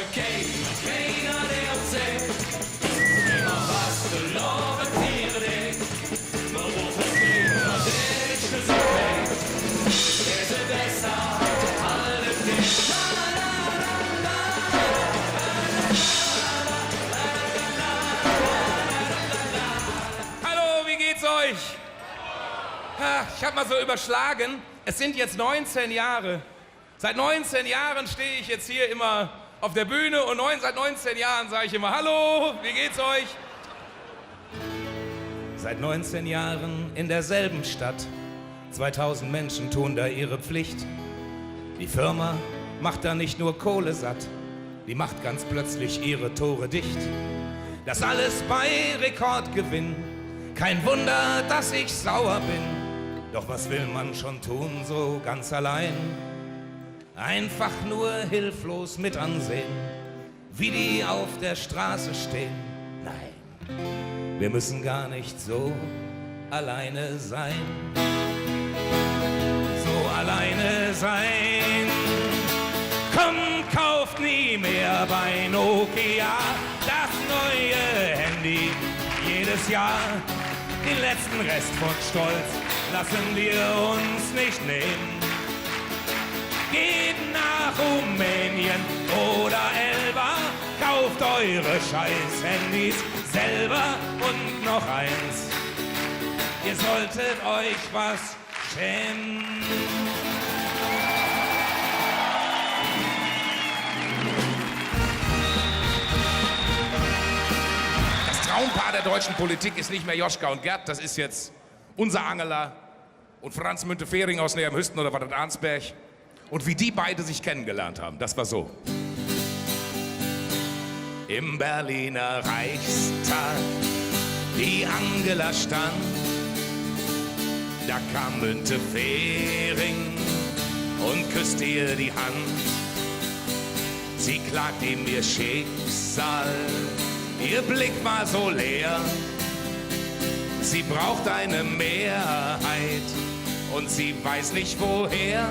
keiner der uns sieht. Immer was verloren wäre dich. Maar wofür keiner dich versucht. Er ist besser, alle dich. Hallo, wie geht's euch? Ich hab mal so überschlagen. Es sind jetzt 19 Jahre. Seit 19 Jahren stehe ich jetzt hier immer auf der Bühne und seit 19 Jahren sage ich immer, hallo, wie geht's euch? Seit 19 Jahren in derselben Stadt. 2000 Menschen tun da ihre Pflicht. Die Firma macht da nicht nur Kohle satt, die macht ganz plötzlich ihre Tore dicht. Das alles bei Rekordgewinn. Kein Wunder, dass ich sauer bin. Doch was will man schon tun, so ganz allein? Einfach nur hilflos mit ansehen, wie die auf der Straße stehen. Nein, wir müssen gar nicht so alleine sein. So alleine sein. Komm, kauft nie mehr bei Nokia das neue Handy. Jedes Jahr den letzten Rest von Stolz lassen wir uns nicht nehmen. Geht nach Rumänien oder Elba, kauft eure Scheiß-Handys selber und noch eins. Ihr solltet euch was schämen. Das Traumpaar der deutschen Politik ist nicht mehr Joschka und Gerd, das ist jetzt unser Angela und Franz Müntefering aus Neheim-Hüsten oder war das Arnsberg. Und wie die beide sich kennengelernt haben, das war so. Im Berliner Reichstag, die Angela stand, da kam Müntefering und küsste ihr die Hand. Sie klagt ihm ihr Schicksal, ihr Blick war so leer. Sie braucht eine Mehrheit und sie weiß nicht woher.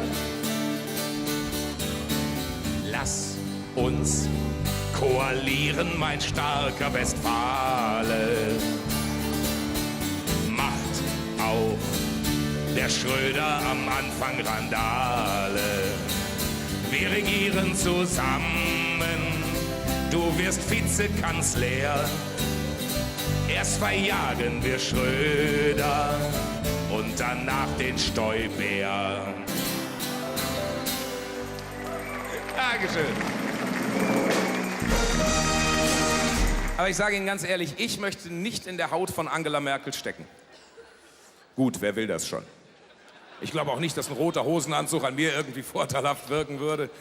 Lass uns koalieren, mein starker Westfale. Macht auch der Schröder am Anfang Randale. Wir regieren zusammen, du wirst Vizekanzler. Erst verjagen wir Schröder und danach den Stoiber. Dankeschön. Aber ich sage Ihnen ganz ehrlich, ich möchte nicht in der Haut von Angela Merkel stecken. Gut, wer will das schon? Ich glaube auch nicht, dass ein roter Hosenanzug an mir irgendwie vorteilhaft wirken würde.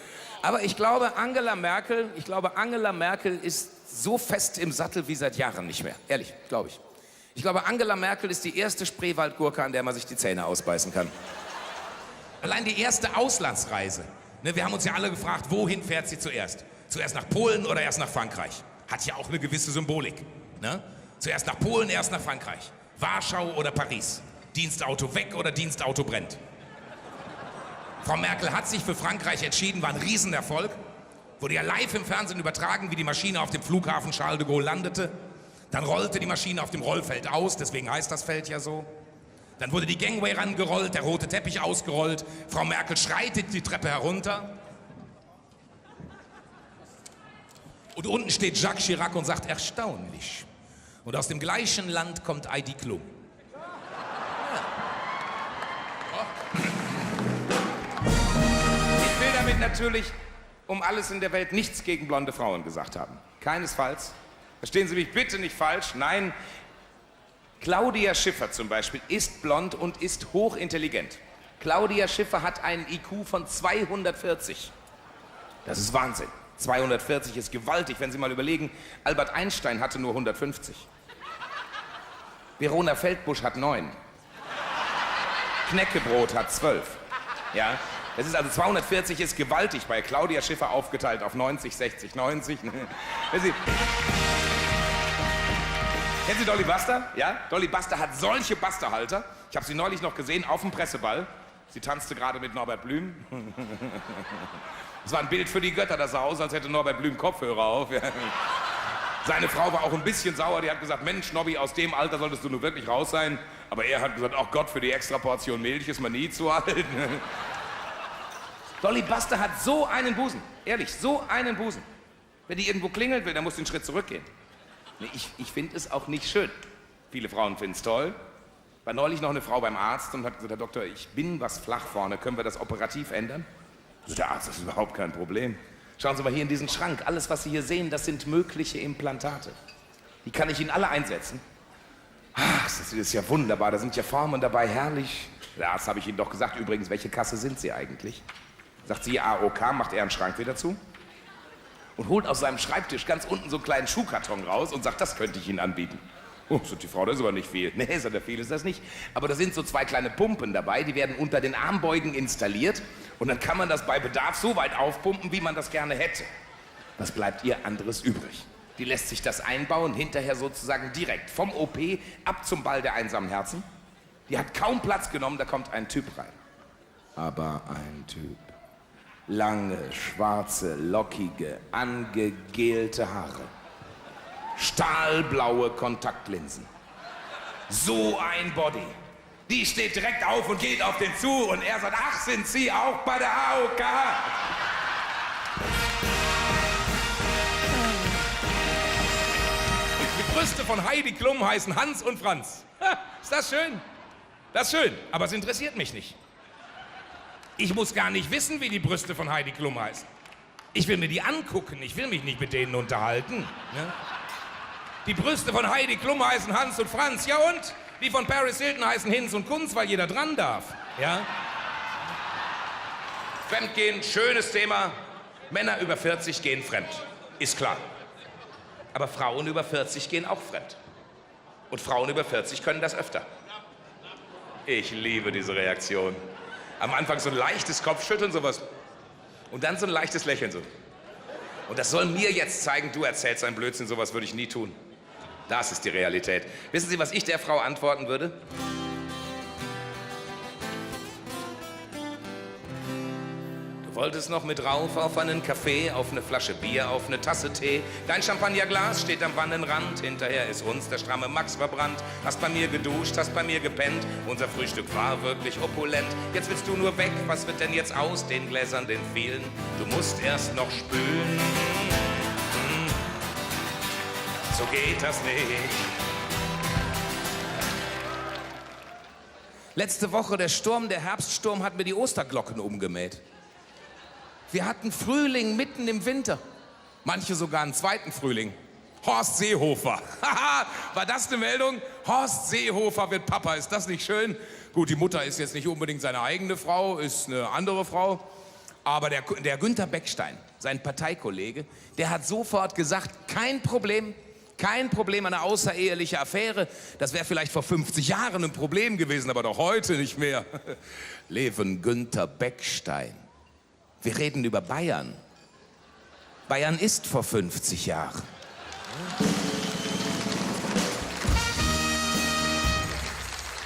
Aber ich glaube, Angela Merkel ist so fest im Sattel wie seit Jahren nicht mehr. Ehrlich, glaube ich. Ich glaube, Angela Merkel ist die erste Spreewaldgurke, an der man sich die Zähne ausbeißen kann. Allein die erste Auslandsreise. Ne, wir haben uns ja alle gefragt, wohin fährt sie zuerst? Zuerst nach Polen oder erst nach Frankreich? Hat ja auch eine gewisse Symbolik. Ne? Zuerst nach Polen, erst nach Frankreich. Warschau oder Paris? Dienstauto weg oder Dienstauto brennt? Frau Merkel hat sich für Frankreich entschieden, war ein Riesenerfolg. Wurde ja live im Fernsehen übertragen, wie die Maschine auf dem Flughafen Charles de Gaulle landete. Dann rollte die Maschine auf dem Rollfeld aus, deswegen heißt das Feld ja so. Dann wurde die Gangway rangerollt, der rote Teppich ausgerollt. Frau Merkel schreitet die Treppe herunter. Und unten steht Jacques Chirac und sagt, erstaunlich. Und aus dem gleichen Land kommt Heidi Klum. Ich will damit natürlich um alles in der Welt nichts gegen blonde Frauen gesagt haben. Keinesfalls. Verstehen Sie mich bitte nicht falsch. Nein, Claudia Schiffer zum Beispiel ist blond und ist hochintelligent. Claudia Schiffer hat einen IQ von 240. Das ist Wahnsinn. 240 ist gewaltig, wenn Sie mal überlegen, Albert Einstein hatte nur 150. Verona Feldbusch hat 9. Knäckebrot hat 12. Ja, das ist also 240 ist gewaltig bei Claudia Schiffer aufgeteilt auf 90, 60, 90. Kennen Sie Dolly Buster? Ja? Dolly Buster hat solche Busterhalter. Ich habe sie neulich noch gesehen auf dem Presseball. Sie tanzte gerade mit Norbert Blüm. Es war ein Bild für die Götter, das sah aus, als hätte Norbert Blüm Kopfhörer auf. Seine Frau war auch ein bisschen sauer, die hat gesagt, Mensch, Nobby, aus dem Alter solltest du nur wirklich raus sein. Aber er hat gesagt, ach Gott, für die extra Portion Milch ist man nie zu alt. Dolly Buster hat so einen Busen, ehrlich, so einen Busen. Wenn die irgendwo klingeln will, dann muss sie einen Schritt zurückgehen. Nee, ich finde es auch nicht schön. Viele Frauen finden es toll. War neulich noch eine Frau beim Arzt und hat gesagt, Herr Doktor, ich bin was flach vorne, können wir das operativ ändern? So, der Arzt, das ist überhaupt kein Problem. Schauen Sie mal hier in diesen Schrank, alles, was Sie hier sehen, das sind mögliche Implantate. Die kann ich Ihnen alle einsetzen. Ach, das ist ja wunderbar, da sind ja Formen dabei, herrlich. Der Arzt, habe ich Ihnen doch gesagt, übrigens, welche Kasse sind Sie eigentlich? Sagt sie, AOK, macht er einen Schrank wieder zu und holt aus seinem Schreibtisch ganz unten so einen kleinen Schuhkarton raus und sagt, das könnte ich Ihnen anbieten. Oh, sagt die Frau, das ist aber nicht viel. Nee, sagt er, viel ist das nicht. Aber da sind so 2 kleine Pumpen dabei, die werden unter den Armbeugen installiert und dann kann man das bei Bedarf so weit aufpumpen, wie man das gerne hätte. Was bleibt ihr anderes übrig? Die lässt sich das einbauen, hinterher sozusagen direkt vom OP ab zum Ball der einsamen Herzen. Die hat kaum Platz genommen, da kommt ein Typ rein. Aber ein Typ. Lange, schwarze, lockige, angegelte Haare. Stahlblaue Kontaktlinsen. So ein Body. Die steht direkt auf und geht auf den zu und er sagt, ach, sind Sie auch bei der AOK? Die Brüste von Heidi Klum heißen Hans und Franz. Ha, ist das schön? Das ist schön, aber es interessiert mich nicht. Ich muss gar nicht wissen, wie die Brüste von Heidi Klum heißen. Ich will mir die angucken, ich will mich nicht mit denen unterhalten. Ne? Die Brüste von Heidi Klum heißen Hans und Franz, ja und? Die von Paris Hilton heißen Hinz und Kunz, weil jeder dran darf. Ja? Fremdgehen, schönes Thema. Männer über 40 gehen fremd, ist klar. Aber Frauen über 40 gehen auch fremd. Und Frauen über 40 können das öfter. Ich liebe diese Reaktion. Am Anfang so ein leichtes Kopfschütteln, sowas. Und dann so ein leichtes Lächeln, so. Und das soll mir jetzt zeigen, du erzählst einen Blödsinn, sowas würde ich nie tun. Das ist die Realität. Wissen Sie, was ich der Frau antworten würde? Du wolltest noch mit rauf auf einen Kaffee, auf eine Flasche Bier, auf eine Tasse Tee. Dein Champagnerglas steht am Wannenrand, hinterher ist uns der stramme Max verbrannt. Hast bei mir geduscht, hast bei mir gepennt, unser Frühstück war wirklich opulent. Jetzt willst du nur weg, was wird denn jetzt aus den Gläsern, den vielen? Du musst erst noch spülen. So geht das nicht. Letzte Woche der Sturm, der Herbststurm hat mir die Osterglocken umgemäht. Wir hatten Frühling mitten im Winter. Manche sogar einen zweiten Frühling. Horst Seehofer. Haha, war das eine Meldung? Horst Seehofer wird Papa, ist das nicht schön? Gut, die Mutter ist jetzt nicht unbedingt seine eigene Frau, ist eine andere Frau. Aber der Günther Beckstein, sein Parteikollege, der hat sofort gesagt, kein Problem, eine außereheliche Affäre. Das wäre vielleicht vor 50 Jahren ein Problem gewesen, aber doch heute nicht mehr. Leben Günther Beckstein. Wir reden über Bayern. Bayern ist vor 50 Jahren.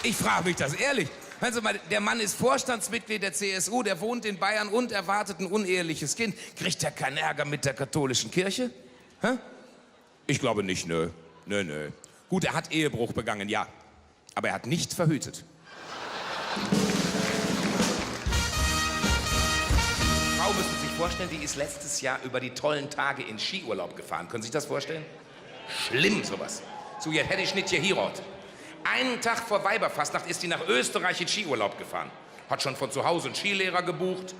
Ich frage mich das ehrlich. Hören Sie mal, der Mann ist Vorstandsmitglied der CSU, der wohnt in Bayern und erwartet ein uneheliches Kind. Kriegt er keinen Ärger mit der katholischen Kirche? Hä? Ich glaube nicht, nö. Nö. Gut, er hat Ehebruch begangen, ja. Aber er hat nicht verhütet. Frau müssen Sie sich vorstellen, die ist letztes Jahr über die tollen Tage in Skiurlaub gefahren. Können Sie sich das vorstellen? Schlimm, sowas. So, jetzt hätte ich nicht hier Hirot. Einen Tag vor Weiberfastnacht ist die nach Österreich in Skiurlaub gefahren. Hat schon von zu Hause einen Skilehrer gebucht.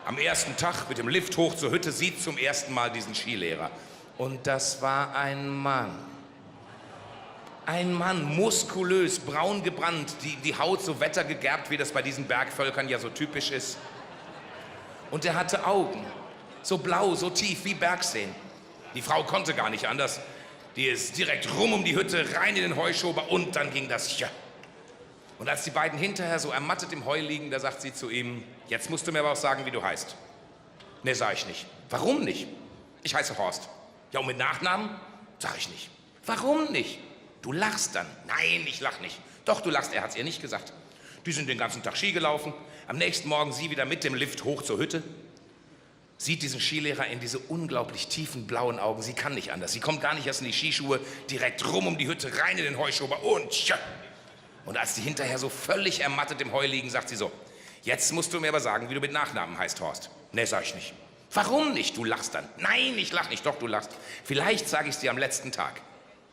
Am ersten Tag mit dem Lift hoch zur Hütte sieht zum ersten Mal diesen Skilehrer. Und das war ein Mann. Ein Mann, muskulös, braun gebrannt, die Haut so wettergegerbt, wie das bei diesen Bergvölkern ja so typisch ist. Und er hatte Augen, so blau, so tief wie Bergseen. Die Frau konnte gar nicht anders. Die ist direkt rum um die Hütte, rein in den Heuschober und dann ging das ja. Und als die beiden hinterher so ermattet im Heu liegen, da sagt sie zu ihm, jetzt musst du mir aber auch sagen, wie du heißt. Nee, sag ich nicht. Warum nicht? Ich heiße Horst. Ja, und mit Nachnamen? Sag ich nicht. Warum nicht? Du lachst dann. Nein, ich lach nicht. Doch, du lachst, er hat's ihr nicht gesagt. Die sind den ganzen Tag Ski gelaufen. Am nächsten Morgen sie wieder mit dem Lift hoch zur Hütte. Sieht diesen Skilehrer in diese unglaublich tiefen blauen Augen. Sie kann nicht anders. Sie kommt gar nicht erst in die Skischuhe, direkt rum um die Hütte, rein in den Heuschober und tja. Und als die hinterher so völlig ermattet im Heu liegen, sagt sie so, jetzt musst du mir aber sagen, wie du mit Nachnamen heißt, Horst. Nee, sag ich nicht. Warum nicht? Du lachst dann. Nein, ich lach nicht. Doch, du lachst. Vielleicht sage ich es dir am letzten Tag.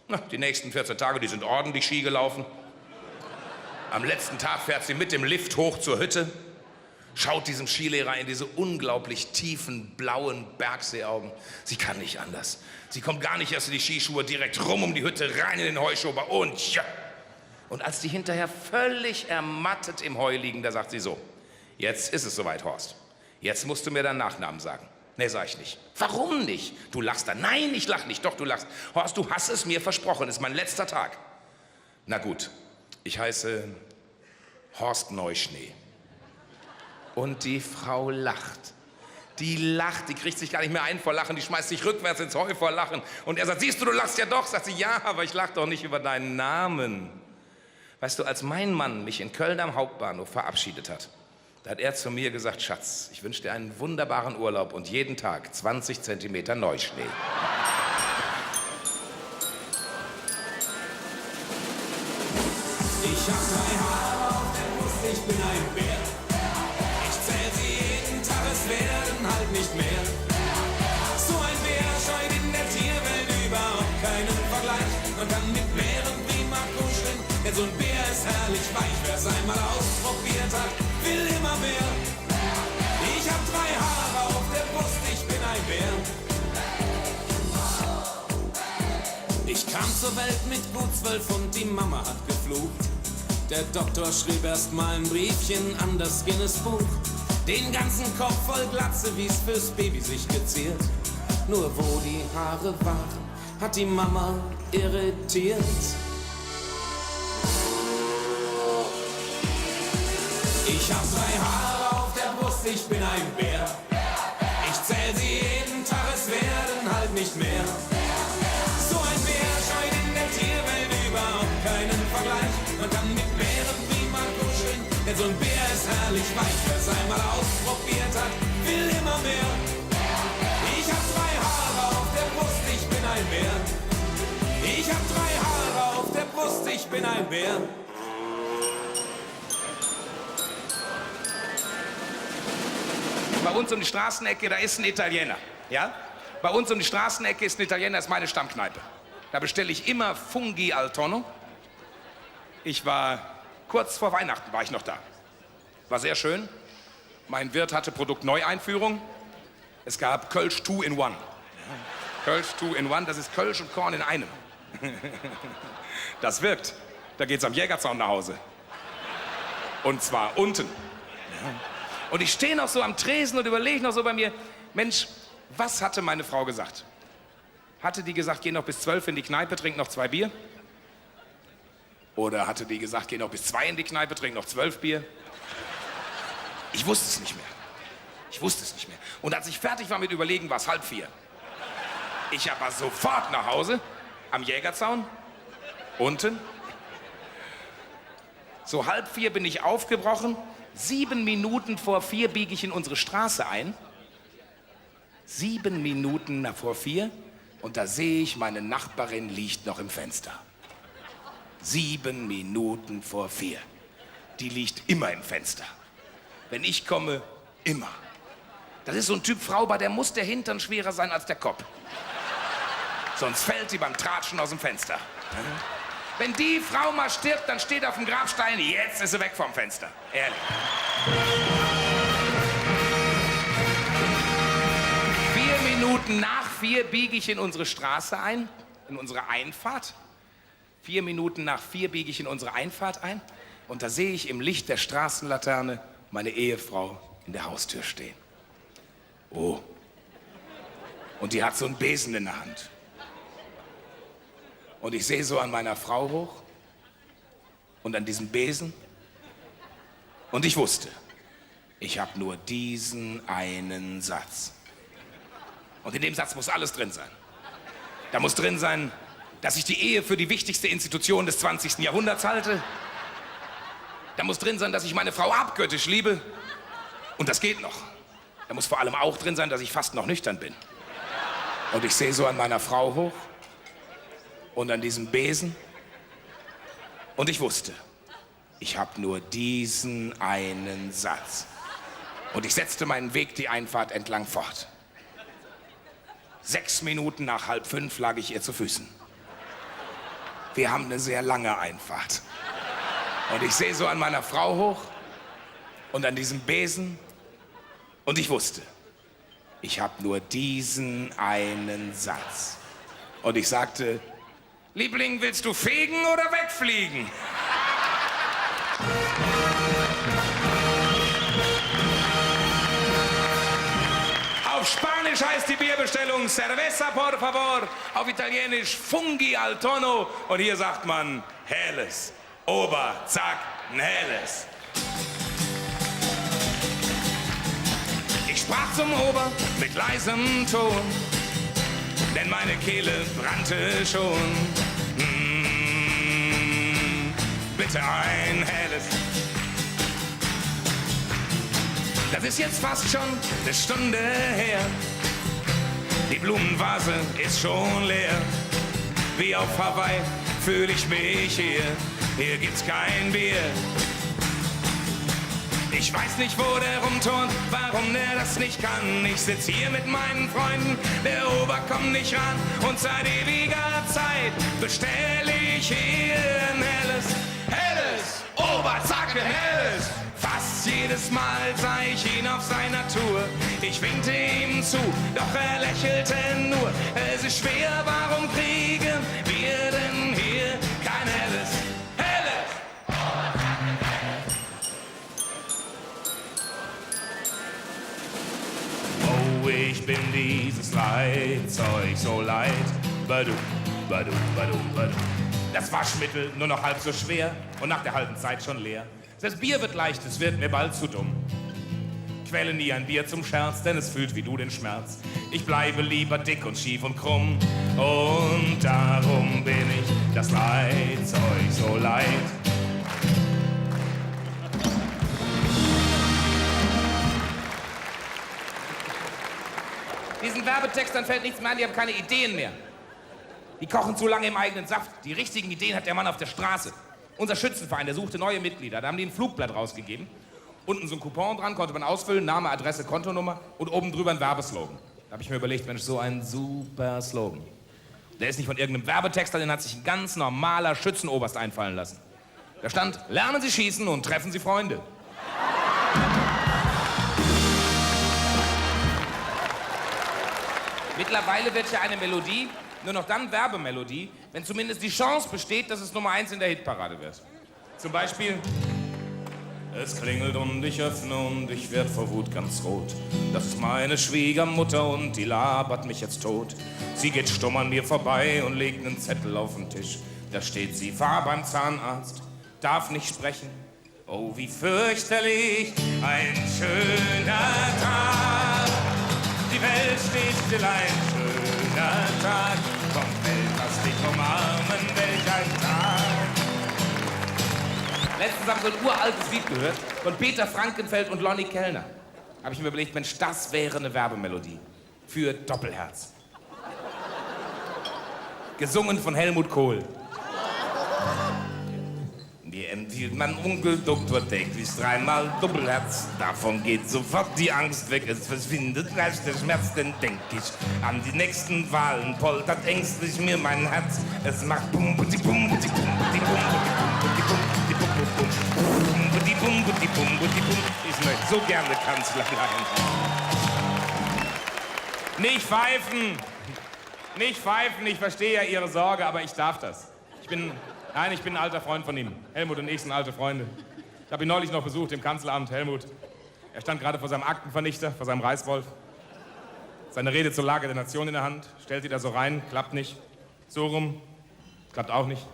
Na, die nächsten 14 Tage, die sind ordentlich Ski gelaufen. Am letzten Tag fährt sie mit dem Lift hoch zur Hütte, schaut diesem Skilehrer in diese unglaublich tiefen, blauen Bergseeaugen. Sie kann nicht anders. Sie kommt gar nicht erst in die Skischuhe, direkt rum um die Hütte, rein in den Heuschober und ja. Und als die hinterher völlig ermattet im Heu liegen, da sagt sie so, jetzt ist es soweit, Horst. Jetzt musst du mir deinen Nachnamen sagen. Nee, sag ich nicht. Warum nicht? Du lachst dann. Nein, ich lach nicht. Doch, du lachst. Horst, du hast es mir versprochen. Es ist mein letzter Tag. Na gut, ich heiße Horst Neuschnee. Und die Frau lacht. Die lacht, die kriegt sich gar nicht mehr ein vor Lachen, die schmeißt sich rückwärts ins Heu vor Lachen. Und er sagt, siehst du, du lachst ja doch. Sagt sie, ja, aber ich lach doch nicht über deinen Namen. Weißt du, als mein Mann mich in Köln am Hauptbahnhof verabschiedet hat, da hat er zu mir gesagt, Schatz, ich wünsche dir einen wunderbaren Urlaub und jeden Tag 20 Zentimeter Neuschnee. Ich hab 3 Haare auf der Brust, ich bin ein Bär. Ich zähl sie jeden Tag, es werden halt nicht mehr. So ein Bär scheut in der Tierwelt überhaupt keinen Vergleich. Man kann mit Bären prima kuscheln, denn so ein Bär ist herrlich weich. Wer's einmal ausprobiert hat, will immer mehr. Ich hab 3 Haare auf der Brust, ich bin ein Bär. Ich kam zur Welt mit gut 12 und die Mama hat geflucht. Der Doktor schrieb erst mal ein Briefchen an das Guinness-Buch. Den ganzen Kopf voll Glatze, wie's fürs Baby sich geziert. Nur wo die Haare waren, hat die Mama irritiert. Ich hab 3 Haare auf der Brust, ich bin ein Bär. Ich zähl sie jeden Tag, es werden halt nicht mehr. So ein Bär scheut in der Tierwelt überhaupt keinen Vergleich. Man kann mit Bären prima kuscheln, denn so ein Bär ist herrlich weich. Wer's einmal ausprobiert hat, will immer mehr. Ich hab 3 Haare auf der Brust, ich bin ein Bär. Ich hab 3 Haare auf der Brust, ich bin ein Bär. Bei uns um die Straßenecke, da ist ein Italiener, ja? Bei uns um die Straßenecke ist ein Italiener, das ist meine Stammkneipe. Da bestelle ich immer Funghi al Tonno. Ich war, kurz vor Weihnachten war ich noch da. War sehr schön. Mein Wirt hatte Produktneueinführung. Es gab Kölsch 2 in 1. Kölsch 2 in 1, das ist Kölsch und Korn in einem. Das wirkt. Da geht's am Jägerzaun nach Hause. Und zwar unten. Und ich stehe noch so am Tresen und überlege noch so bei mir, Mensch, was hatte meine Frau gesagt? Hatte die gesagt, geh noch bis 12 in die Kneipe, trink noch 2 Bier? Oder hatte die gesagt, geh noch bis 2 in die Kneipe, trink noch 12 Bier? Ich wusste es nicht mehr. Ich wusste es nicht mehr. Und als ich fertig war mit Überlegen, war es 3:30. Ich aber sofort nach Hause, am Jägerzaun, unten. So 3:30 bin ich aufgebrochen. 7 Minuten vor 4 biege ich in unsere Straße ein. 7 Minuten vor 4 und da sehe ich, meine Nachbarin liegt noch im Fenster. 7 Minuten vor 4. Die liegt immer im Fenster. Wenn ich komme, immer. Das ist so ein Typ Frau, bei der muss der Hintern schwerer sein als der Kopf. Sonst fällt sie beim Tratschen aus dem Fenster. Wenn die Frau mal stirbt, dann steht auf dem Grabstein, jetzt ist sie weg vom Fenster. Ehrlich. 4 Minuten nach 4 biege ich in unsere Straße ein, in unsere Einfahrt. 4 Minuten nach 4 biege ich in unsere Einfahrt ein. Und da sehe ich im Licht der Straßenlaterne meine Ehefrau in der Haustür stehen. Oh. Und die hat so einen Besen in der Hand. Und ich sehe so an meiner Frau hoch und an diesem Besen. Und ich wusste, ich habe nur diesen einen Satz. Und in dem Satz muss alles drin sein. Da muss drin sein, dass ich die Ehe für die wichtigste Institution des 20. Jahrhunderts halte. Da muss drin sein, dass ich meine Frau abgöttisch liebe. Und das geht noch. Da muss vor allem auch drin sein, dass ich fast noch nüchtern bin. Und ich sehe so an meiner Frau hoch und an diesem Besen. Und ich wusste, ich habe nur diesen einen Satz. Und ich setzte meinen Weg die Einfahrt entlang fort. 6 Minuten nach 4:30 lag ich ihr zu Füßen. Wir haben eine sehr lange Einfahrt. Und ich sehe so an meiner Frau hoch und an diesem Besen. Und ich wusste, ich habe nur diesen einen Satz. Und ich sagte, Liebling, willst du fegen oder wegfliegen? Auf Spanisch heißt die Bierbestellung Cerveza por favor, auf Italienisch Funghi al Tono und hier sagt man Helles, Ober, zack, ein Helles. Ich sprach zum Ober mit leisem Ton, denn meine Kehle brannte schon. Bitte ein Helles. Das ist jetzt fast schon eine Stunde her. Die Blumenvase ist schon leer. Wie auf Hawaii fühle ich mich hier. Hier gibt's kein Bier. Ich weiß nicht, wo der rumturnt, warum der das nicht kann. Ich sitz hier mit meinen Freunden, der Ober kommt nicht ran. Und seit ewiger Zeit bestelle ich hier ein Helles. Helles, Ober, zack, ein Helles. Fast jedes Mal sah ich ihn auf seiner Tour. Ich winkte ihm zu, doch er lächelte nur. Es ist schwer, warum kriegen wir denn hier kein Helles? Helles! Oh, ich bin dieses Leitzeug so leid. Badu, badu, badu, badu. Das Waschmittel nur noch halb so schwer und nach der halben Zeit schon leer. Das Bier wird leicht, es wird mir bald zu dumm. Quelle nie ein Bier zum Scherz, denn es fühlt wie du den Schmerz. Ich bleibe lieber dick und schief und krumm. Und darum bin ich das Leitzeug so leid. Diesen Werbetextern fällt nichts mehr an, die haben keine Ideen mehr. Die kochen zu lange im eigenen Saft. Die richtigen Ideen hat der Mann auf der Straße. Unser Schützenverein, der suchte neue Mitglieder. Da haben die ein Flugblatt rausgegeben. Unten so ein Coupon dran, konnte man ausfüllen, Name, Adresse, Kontonummer und oben drüber ein Werbeslogan. Da habe ich mir überlegt, Mensch, so ein super Slogan. Der ist nicht von irgendeinem Werbetexter, den hat sich ein ganz normaler Schützenoberst einfallen lassen. Da stand, lernen Sie schießen und treffen Sie Freunde. Mittlerweile wird ja eine Melodie nur noch dann Werbemelodie, wenn zumindest die Chance besteht, dass es Nummer 1 in der Hitparade wird. Zum Beispiel: Es klingelt und ich öffne und ich werd vor Wut ganz rot. Das ist meine Schwiegermutter und die labert mich jetzt tot. Sie geht stumm an mir vorbei und legt einen Zettel auf den Tisch. Da steht, sie war beim Zahnarzt, darf nicht sprechen. Oh, wie fürchterlich, ein schöner Tag. Die Welt steht still, ein schöner Tag. Komm, Welt, lass dich umarmen, welch ein Tag. Letztens habe ich so ein uraltes Lied gehört von Peter Frankenfeld und Lonnie Kellner. Habe ich mir überlegt, Mensch, das wäre eine Werbemelodie für Doppelherz. Gesungen von Helmut Kohl. Mir empfiehlt mein Onkel Dr. täglich 3-mal Doppelherz. Davon geht sofort die Angst weg, es verschwindet rasch der Schmerz, denn denk ich an die nächsten Wahlen, poltert ängstlich mir mein Herz. Es macht bum, butti, bum, butti, bum, butti, bum, butti, bum, butti, bum, butti, bum, butti, bum, butti, bum. Ich möchte so gerne Kanzler sein. Nicht pfeifen! Nicht pfeifen, ich verstehe ja Ihre Sorge, aber ich darf das. Ich bin ein alter Freund von ihm. Helmut und ich sind alte Freunde. Ich habe ihn neulich noch besucht im Kanzleramt. Helmut, er stand gerade vor seinem Aktenvernichter, vor seinem Reißwolf. Seine Rede zur Lage der Nation in der Hand. Stellt sie da so rein, klappt nicht. So rum, klappt auch nicht.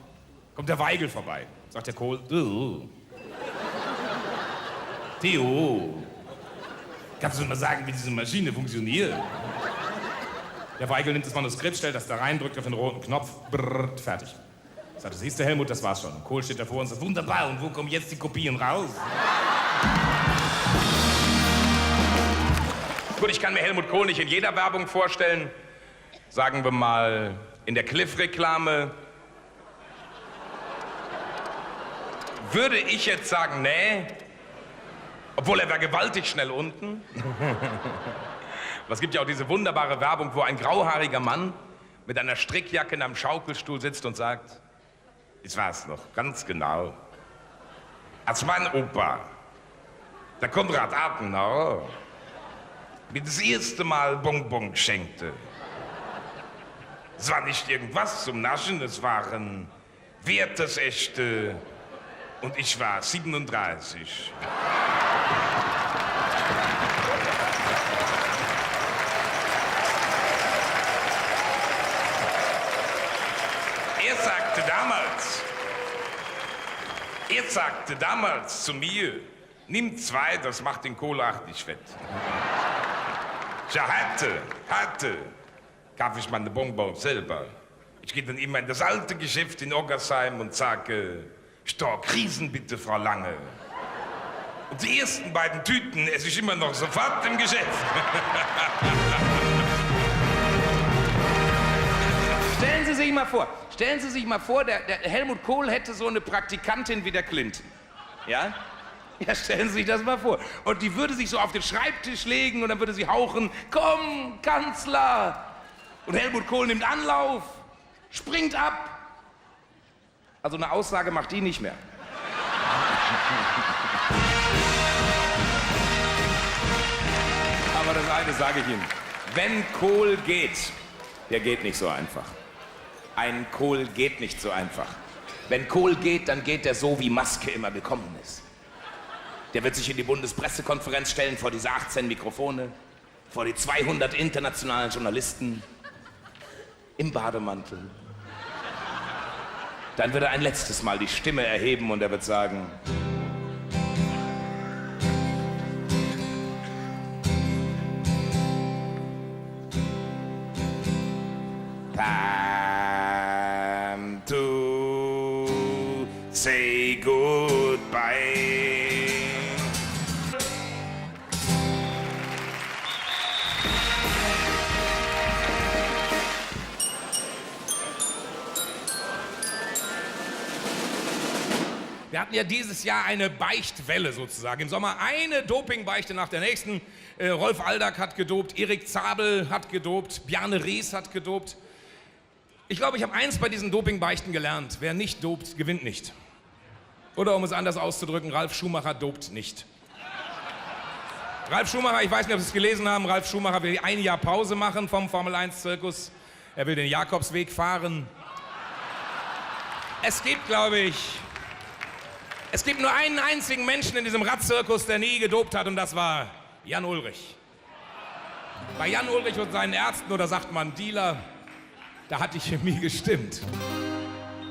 Kommt der Weigel vorbei. Sagt der Kohl, du. Theo, kannst du mal sagen, wie diese Maschine funktioniert? Der Weigel nimmt das Manuskript, stellt das da rein, drückt auf den roten Knopf, brrrt, fertig. Ich sagte, siehst du, Helmut, das war's schon. Und Kohl steht da vor uns, das ist wunderbar. Und wo kommen jetzt die Kopien raus? Gut, ich kann mir Helmut Kohl nicht in jeder Werbung vorstellen. Sagen wir mal, in der Cliff-Reklame. Würde ich jetzt sagen, nee. Obwohl er war gewaltig schnell unten. Aber es gibt ja auch diese wunderbare Werbung, wo ein grauhaariger Mann mit einer Strickjacke in einem Schaukelstuhl sitzt und sagt, ich weiß noch, ganz genau, als mein Opa, der Konrad Adenauer, mir das erste Mal Bonbon schenkte. Es war nicht irgendwas zum Naschen, es waren wertesechte und ich war 37. Er sagte damals zu mir, nimm 2, das macht den Kohl nicht fett. Ja, hatte, kaufe ich meine Bonbons selber. Ich gehe dann immer in das alte Geschäft in Oggersheim und sage, Stork, Riesen bitte, Frau Lange. Und die ersten beiden Tüten esse ich immer noch sofort im Geschäft. Stellen Sie sich mal vor, der Helmut Kohl hätte so eine Praktikantin wie der Clinton. Ja? Ja, stellen Sie sich das mal vor. Und die würde sich so auf den Schreibtisch legen und dann würde sie hauchen, komm, Kanzler. Und Helmut Kohl nimmt Anlauf, springt ab. Also eine Aussage macht die nicht mehr. Aber das eine sage ich Ihnen. Wenn Kohl geht, der geht nicht so einfach. Ein Kohl geht nicht so einfach. Wenn Kohl geht, dann geht er so, wie Maske immer gekommen ist. Der wird sich in die Bundespressekonferenz stellen, vor diese 18 Mikrofone, vor die 200 internationalen Journalisten, im Bademantel. Dann wird er ein letztes Mal die Stimme erheben und er wird sagen, time to say goodbye. Wir hatten ja dieses Jahr eine Beichtwelle sozusagen. Im Sommer eine Dopingbeichte nach der nächsten. Rolf Aldag hat gedopt, Erik Zabel hat gedopt, Bjarne Ries hat gedopt. Ich glaube, ich habe eins bei diesen Dopingbeichten gelernt. Wer nicht dopt, gewinnt nicht. Oder um es anders auszudrücken, Ralf Schumacher dopt nicht. Ralf Schumacher, ich weiß nicht, ob Sie es gelesen haben, Ralf Schumacher will ein Jahr Pause machen vom Formel-1-Zirkus. Er will den Jakobsweg fahren. Es gibt, glaube ich, nur einen einzigen Menschen in diesem Radzirkus, der nie gedopt hat, und das war Jan Ullrich. Bei Jan Ullrich und seinen Ärzten, oder sagt man Dealer, da hat die Chemie gestimmt.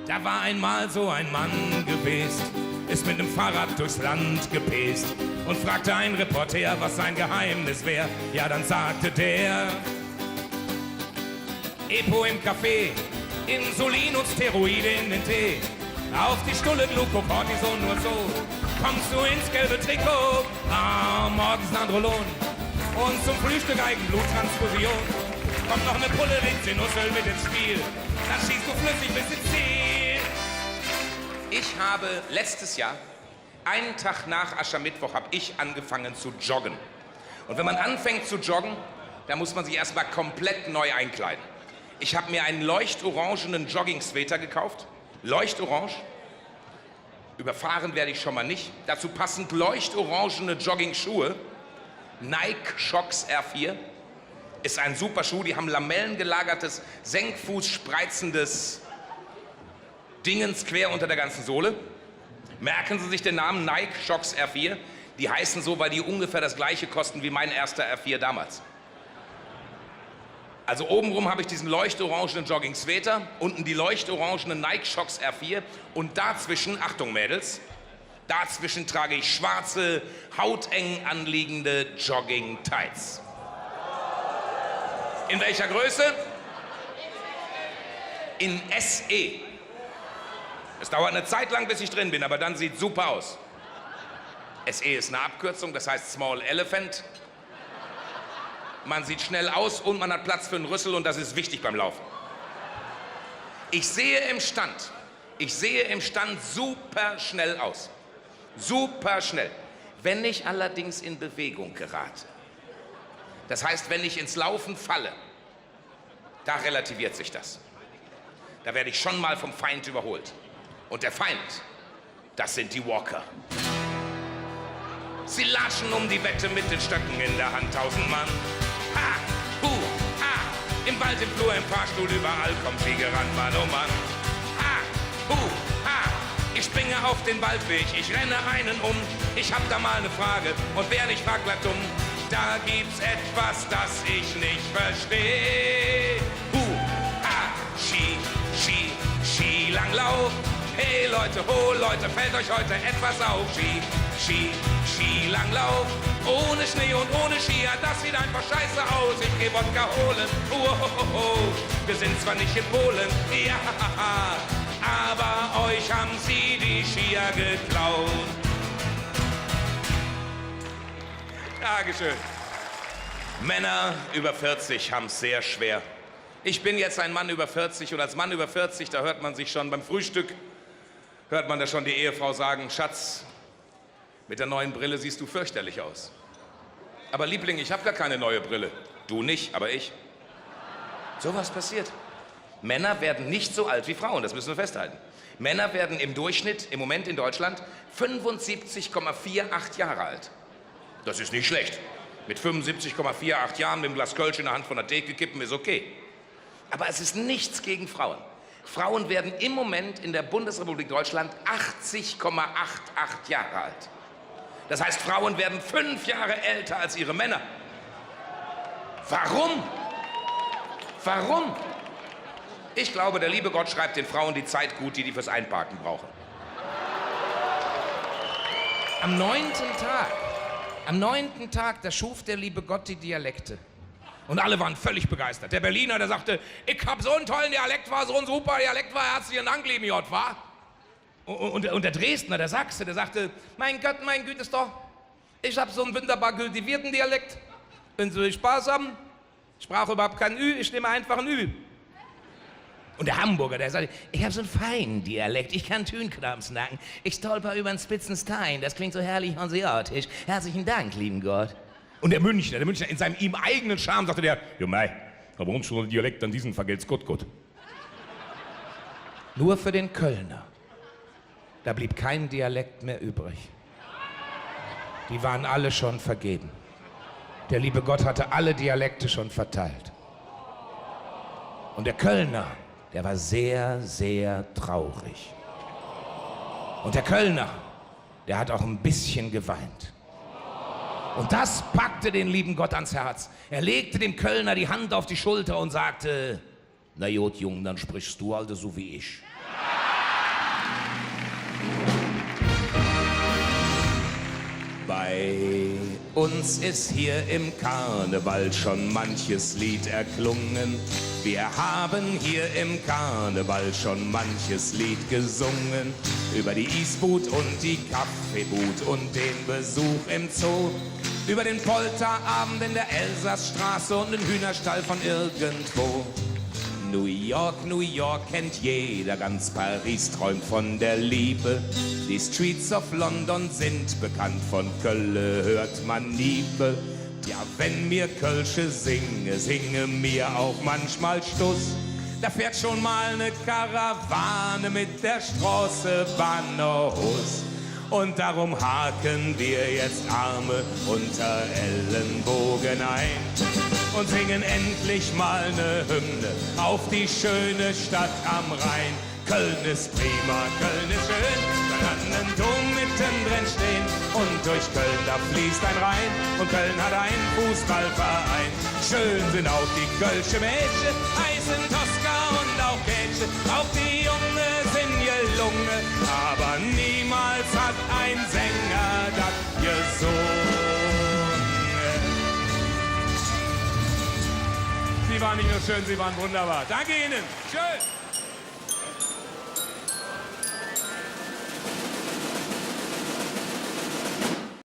Da war einmal so ein Mann gewesen, ist mit dem Fahrrad durchs Land gepäst und fragte ein Reporter, was sein Geheimnis wär. Ja, dann sagte der, Epo im Kaffee, Insulin und Steroide in den Tee. Auf die Stulle Glucocortison, nur so kommst du ins gelbe Trikot. Morgens Nandrolon und zum Frühstück Eigenbluttransfusion. Kommt noch eine Pulle Linsenussöl mit ins Spiel, dann schießt du flüssig bis ins Ziel. Ich habe letztes Jahr, einen Tag nach Aschermittwoch, habe ich angefangen zu joggen. Und wenn man anfängt zu joggen, dann muss man sich erstmal komplett neu einkleiden. Ich habe mir einen leuchtorangenen Jogging-Sweater gekauft. Leuchtorange. Überfahren werde ich schon mal nicht. Dazu passend leuchtorangene Jogging-Schuhe. Nike Shox R4. Ist ein super Schuh. Die haben lamellengelagertes, Senkfuß spreizendes Dingens quer unter der ganzen Sohle. Merken Sie sich den Namen Nike Shox R4. Die heißen so, weil die ungefähr das gleiche kosten wie mein erster R4 damals. Also obenrum habe ich diesen leuchtorangenen Jogging-Sweater, unten die leuchtorangenen Nike Shox R4 und dazwischen, Achtung Mädels, dazwischen trage ich schwarze, hauteng anliegende Jogging-Tights. In welcher Größe? In SE. Es dauert eine Zeit lang, bis ich drin bin, aber dann sieht super aus. SE ist eine Abkürzung, das heißt Small Elephant. Man sieht schnell aus und man hat Platz für einen Rüssel und das ist wichtig beim Laufen. Ich sehe im Stand super schnell aus. Super schnell. Wenn ich allerdings in Bewegung gerate, das heißt, wenn ich ins Laufen falle, da relativiert sich das. Da werde ich schon mal vom Feind überholt. Und der Feind, das sind die Walker. Sie latschen um die Wette mit den Stöcken in der Hand, 1000 Mann. Ha, hu, ha, im Wald, im Flur, im Fahrstuhl, überall kommt sie gerannt, Mann, oh Mann. Ha, hu, ha, ich springe auf den Waldweg, ich renne einen um. Ich hab da mal eine Frage und wer nicht fragt, bleibt dumm. Da gibt's etwas, das ich nicht verstehe. Hu, ha, Skilanglauf. Hey Leute, ho Leute, fällt euch heute etwas auf? Skilanglauf. Ohne Schnee und ohne Skier, das sieht einfach scheiße aus. Ich geh Wodka holen. Wir sind zwar nicht in Polen, ja, aber euch haben sie die Skier geklaut. Dankeschön. Männer über 40 haben es sehr schwer. Ich bin jetzt ein Mann über 40 und als Mann über 40, da hört man sich schon beim Frühstück, hört man da schon die Ehefrau sagen, Schatz, mit der neuen Brille siehst du fürchterlich aus. Aber Liebling, ich habe gar keine neue Brille. Du nicht, aber ich. So was passiert. Männer werden nicht so alt wie Frauen, das müssen wir festhalten. Männer werden im Durchschnitt, im Moment in Deutschland, 75,48 Jahre alt. Das ist nicht schlecht. Mit 75,48 Jahren mit dem Glas Kölsch in der Hand von der Theke kippen ist okay. Aber es ist nichts gegen Frauen. Frauen werden im Moment in der Bundesrepublik Deutschland 80,88 Jahre alt. Das heißt, Frauen werden 5 Jahre älter als ihre Männer. Warum? Warum? Ich glaube, der liebe Gott schreibt den Frauen die Zeit gut, die fürs Einparken brauchen. Am 9. Tag, da schuf der liebe Gott die Dialekte. Und alle waren völlig begeistert. Der Berliner, der sagte, ich hab so einen tollen Dialekt, war so ein super Dialekt, war herzlichen Dank, lieben J, war? Und der Dresdner, der Sachse, der sagte, mein Gott, mein Gütes doch, ich hab so einen wunderbar kultivierten Dialekt. Wenn Sie Spaß haben, ich brauche überhaupt kein Ü, ich nehme einfach ein Ü. Und der Hamburger, der sagte, ich habe so einen feinen Dialekt, ich kann Tönkrams nacken, ich stolper über einen spitzen Stein, das klingt so herrlich hanseatisch. Herzlichen Dank, lieben Gott. Und der Münchner in seinem ihm eigenen Charme sagte der, ja mei, aber uns schon ein Dialekt an diesen vergelt's gut. Nur für den Kölner, da blieb kein Dialekt mehr übrig. Die waren alle schon vergeben. Der liebe Gott hatte alle Dialekte schon verteilt. Und der Kölner, der war sehr, sehr traurig. Und der Kölner, der hat auch ein bisschen geweint. Und das packte den lieben Gott ans Herz. Er legte dem Kölner die Hand auf die Schulter und sagte, na gut, Jung, dann sprichst du also so wie ich. Bei uns ist hier im Karneval schon manches Lied erklungen. Wir haben hier im Karneval schon manches Lied gesungen. Über die Isbut und die Kaffeebut und den Besuch im Zoo. Über den Polterabend in der Elsassstraße und den Hühnerstall von irgendwo. New York kennt jeder, ganz Paris träumt von der Liebe. Die Streets of London sind bekannt, von Kölle hört man Liebe. Ja, wenn mir Kölsche singe mir auch manchmal Stuss. Da fährt schon mal ne Karawane mit der Straße Bahnhofs. Und darum haken wir jetzt Arme unter Ellenbogen ein und singen endlich mal ne Hymne auf die schöne Stadt am Rhein. Köln ist prima, Köln ist schön, man kann einen Dom mittendrin stehen und durch Köln da fließt ein Rhein und Köln hat einen Fußballverein. Schön sind auch die Kölsche Mädchen, heißen Tosca und auch Kätche, auch die Junge sind gelungen, aber niemals hat ein Sänger das gesungen. Sie waren nicht nur schön, Sie waren wunderbar. Danke Ihnen. Schön.